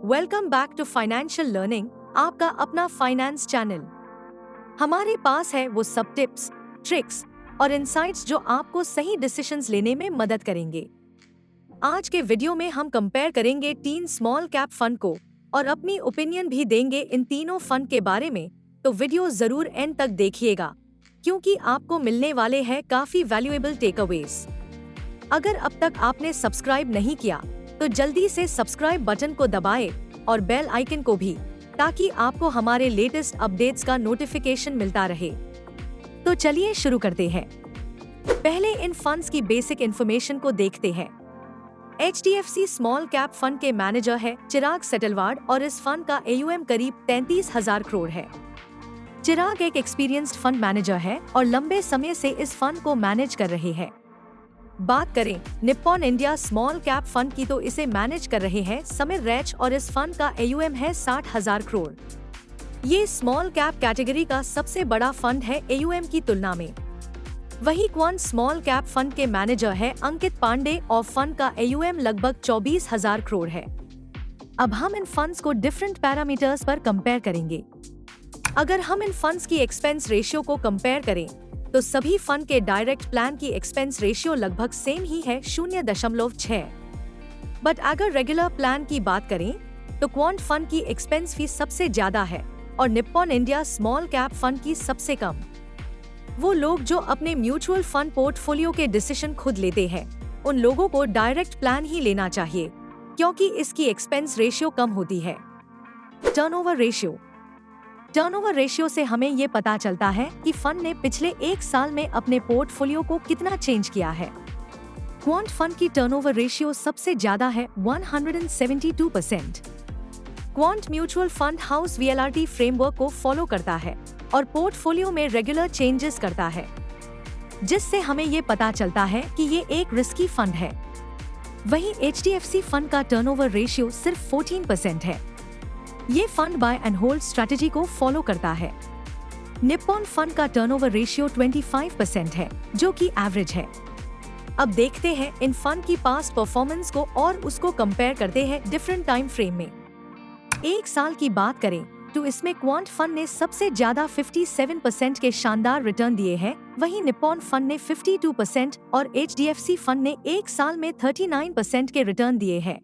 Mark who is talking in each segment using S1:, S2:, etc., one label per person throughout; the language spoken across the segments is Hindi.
S1: Welcome back to financial learning, आपका अपना फाइनेंस चैनल। हमारे पास है वो सब टिप्स, ट्रिक्स और इंसाइट्स जो आपको सही डिसीजंस लेने में मदद करेंगे। आज के वीडियो में हम कंपेयर करेंगे 3 स्मॉल कैप फंड को और अपनी ओपिनियन भी देंगे इन तीनों फंड के बारे में, तो वीडियो जरूर एंड तक देखिएगा क्योंकि आपको मिलने वाले हैं काफी वैल्यूएबल टेकअवेज। अगर अब तक आपने सब्सक्राइब नहीं किया तो जल्दी से सब्सक्राइब बटन को दबाएं और बेल आइकन को भी, ताकि आपको हमारे लेटेस्ट अपडेट्स का नोटिफिकेशन मिलता रहे। तो चलिए शुरू करते हैं। पहले इन फंड्स की बेसिक इन्फॉर्मेशन को देखते हैं। HDFC स्मॉल कैप फंड के मैनेजर है चिराग सेटलवाड और इस फंड का AUM करीब 33,000 करोड़ है। चिराग एक एक्सपीरियंस्ड फंड मैनेजर है और लंबे समय से इस फंड को मैनेज कर रहे हैं। बात करें Nippon India small cap fund की तो इसे मैनेज कर रहे हैं समीर रैच और इस फंड का AUM है 60,000 करोड़। ये स्मॉल कैप कैटेगरी का सबसे बड़ा फंड है AUM की तुलना में। वही क्वांट स्मॉल कैप फंड के मैनेजर है अंकित पांडे और फंड का AUM लगभग 24,000 करोड़ है। अब हम इन फंड्स को डिफरेंट पैरामीटर्स पर कंपेयर करेंगे। अगर हम इन फंड्स की एक्सपेंस रेशियो को कंपेयर करें तो सभी फंड के डायरेक्ट प्लान की एक्सपेंस रेशियो लगभग सेम ही है 0.6। बट अगर रेगुलर प्लान की बात करें तो क्वांट फंड की एक्सपेंस फीस सबसे ज्यादा है और Nippon India small cap fund की सबसे कम। वो लोग जो अपने म्यूचुअल फंड पोर्टफोलियो के डिसीजन खुद लेते हैं, उन लोगों को डायरेक्ट प्लान ही लेना चाहिए क्योंकि इसकी एक्सपेंस रेशियो कम होती है। टर्नओवर रेशियो से हमें ये पता चलता है कि फंड ने पिछले एक साल में अपने पोर्टफोलियो को कितना चेंज किया है। क्वांट फंड की टर्नओवर रेशियो सबसे ज्यादा है 172%। Quant mutual fund house VLRT framework को फॉलो करता है और पोर्टफोलियो में रेगुलर चेंजेस करता है, जिससे हमें ये पता चलता है कि ये एक रिस्की फंड है। वहीं HDFC फंड का टर्नओवर रेशियो सिर्फ 14% है। ये fund buy and hold strategy को फॉलो करता है। निप्पॉन फंड का टर्नओवर रेशियो 25% है, जो कि एवरेज है। अब देखते हैं इन फंड की पास्ट परफॉर्मेंस को और उसको कंपेयर करते हैं डिफरेंट टाइम फ्रेम में। एक साल की बात करें तो इसमें क्वांट फंड ने सबसे ज्यादा 57% के शानदार रिटर्न दिए हैं, वहीं निप्पॉन फंड ने 52% और HDFC फंड ने एक साल में 39% के रिटर्न दिए हैं।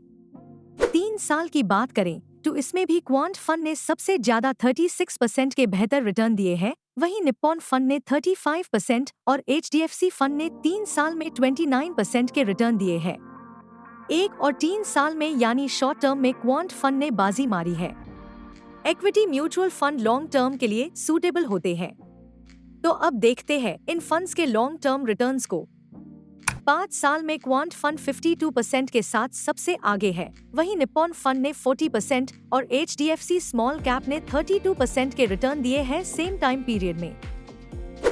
S1: 3 साल की बात करें तो इसमें भी क्वांट फंड ने सबसे ज्यादा 36% के बेहतर रिटर्न दिए हैं, वहीं निप्पॉन फंड ने 35% और HDFC फंड ने 3 साल में 29% के रिटर्न दिए हैं। 1 और 3 साल में यानी शॉर्ट टर्म में क्वांट फंड ने बाजी मारी है। Equity mutual fund long term के लिए सूटेबल होते हैं। तो अब देखते हैं इन फंड्स के लॉन्ग टर्म रिटर्न्स को। 5 साल में क्वांट फंड 52% के साथ सबसे आगे है, वहीं निप्पॉन फंड ने 40% और HDFC स्मॉल कैप ने 32% के रिटर्न दिए हैं सेम टाइम पीरियड में।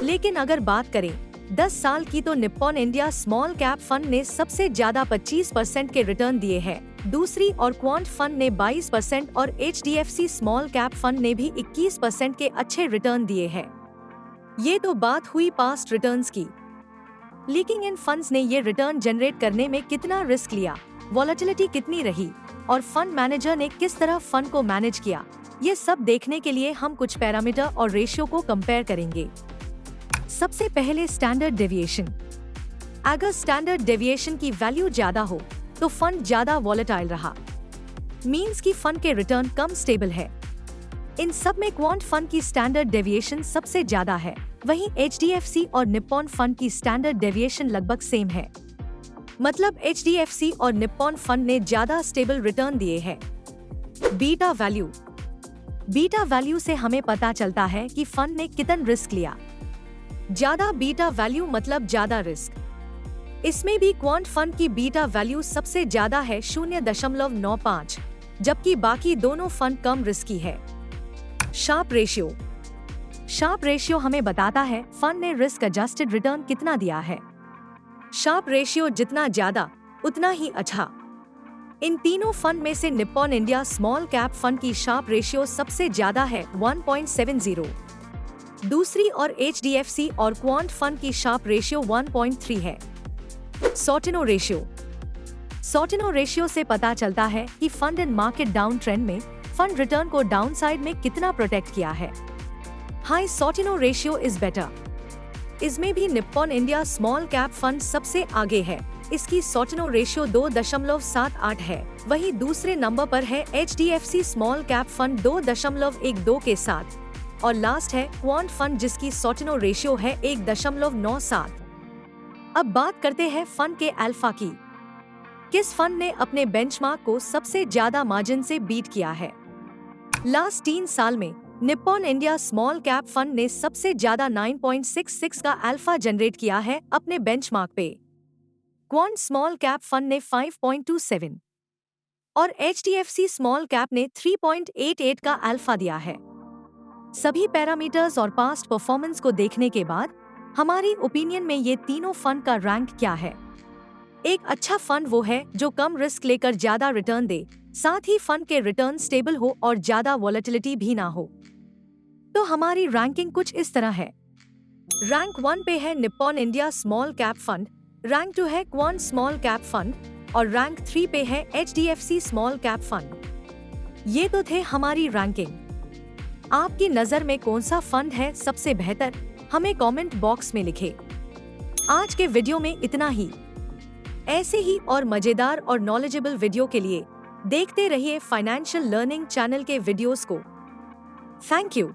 S1: लेकिन अगर बात करें 10 साल की तो Nippon India small cap fund ने सबसे ज्यादा 25% के रिटर्न दिए हैं, दूसरी और क्वांट फंड ने 22% और HDFC स्मॉल कैप फंड ने भी 21% के अच्छे रिटर्न दिए हैं। ये तो बात हुई पास्ट रिटर्न्स की, लेकिन इन फंड्स ने ये रिटर्न जनरेट करने में कितना रिस्क लिया, वॉलेटिलिटी कितनी रही और फंड मैनेजर ने किस तरह फंड को मैनेज किया, ये सब देखने के लिए हम कुछ पैरामीटर और रेशियो को कंपेयर करेंगे। सबसे पहले स्टैंडर्ड डेविएशन। अगर स्टैंडर्ड डेविएशन की वैल्यू ज्यादा हो तो फंड ज्यादा वॉलेटाइल रहा, मींस की फंड के रिटर्न कम स्टेबल है। इन सब में क्वांट फंड की स्टैंडर्ड डेविएशन सबसे ज्यादा है, वहीं HDFC और निप्पॉन फंड की स्टैंडर्ड डेविएशन लगभग सेम है। मतलब HDFC और निप्पॉन फंड ने ज्यादा स्टेबल रिटर्न दिए हैं। बीटा वैल्यू से हमें पता चलता है कि फंड ने कितना रिस्क लिया। ज्यादा बीटा वैल्यू मतलब ज्यादा रिस्क। इसमें भी क्वांट फंड की बीटा वैल्यू सबसे ज्यादा है 0.95, जबकि बाकी दोनों फंड कम रिस्की है। शार्प रेशियो हमें बताता है फंड ने रिस्क एडजस्टेड रिटर्न कितना दिया है। शार्प रेशियो जितना ज्यादा उतना ही अच्छा। इन तीनों फंड में से Nippon India small cap fund की शार्प रेशियो सबसे ज्यादा है 1.70। दूसरी और HDFC और क्वांट फंड की शार्प रेशियो 1.3 है। सॉर्टिनो सॉर्टिनो रेशियो से पता चलता है कि fund in market down trend में फंड रिटर्न को डाउनसाइड में कितना प्रोटेक्ट किया है। High Sortino ratio is better. इसमें भी Nippon India small cap fund सबसे आगे है। इसकी सॉर्टिनो रेशियो 2.78 है। वहीं दूसरे नंबर पर है HDFC स्मॉल कैप फंड 2.12 के साथ और लास्ट है क्वांट फंड जिसकी सॉर्टिनो रेशियो है 1.97। अब बात करते हैं फंड के अल्फा की। किस फंड ने अपने बेंचमार्क को सबसे ज्यादा मार्जिन से बीट किया है? लास्ट 3 साल में Nippon India small cap fund ने सबसे ज्यादा 9.66 का अल्फा जनरेट किया है अपने बेंचमार्क पे। क्वांट स्मॉल कैप फंड ने 5.27 और HDFC स्मॉल कैप ने 3.88 का अल्फा दिया है। सभी पैरामीटर्स और पास्ट परफॉर्मेंस को देखने के बाद हमारी ओपिनियन में ये तीनों फंड का रैंक क्या है? एक अच्छा फंड वो है जो कम रिस्क लेकर ज्यादा रिटर्न दे, साथ ही फंड के रिटर्न स्टेबल हो और ज्यादा वॉलेटिलिटी भी ना हो। तो हमारी रैंकिंग कुछ इस तरह है। रैंक 1 पे है Nippon India small cap fund, rank 2 है क्वांट स्मॉल कैप फंड और रैंक 3 पे है HDFC स्मॉल कैप फंड। ये तो थे हमारी रैंकिंग। आपकी नजर में कौन सा फंड है सबसे बेहतर, हमें कमेंट बॉक्स में लिखें। आज के वीडियो में इतना ही। ऐसे ही और मजेदार और नॉलेजेबल वीडियो के लिए देखते रहिए फाइनेंशियल लर्निंग चैनल के वीडियोस को। Thank you.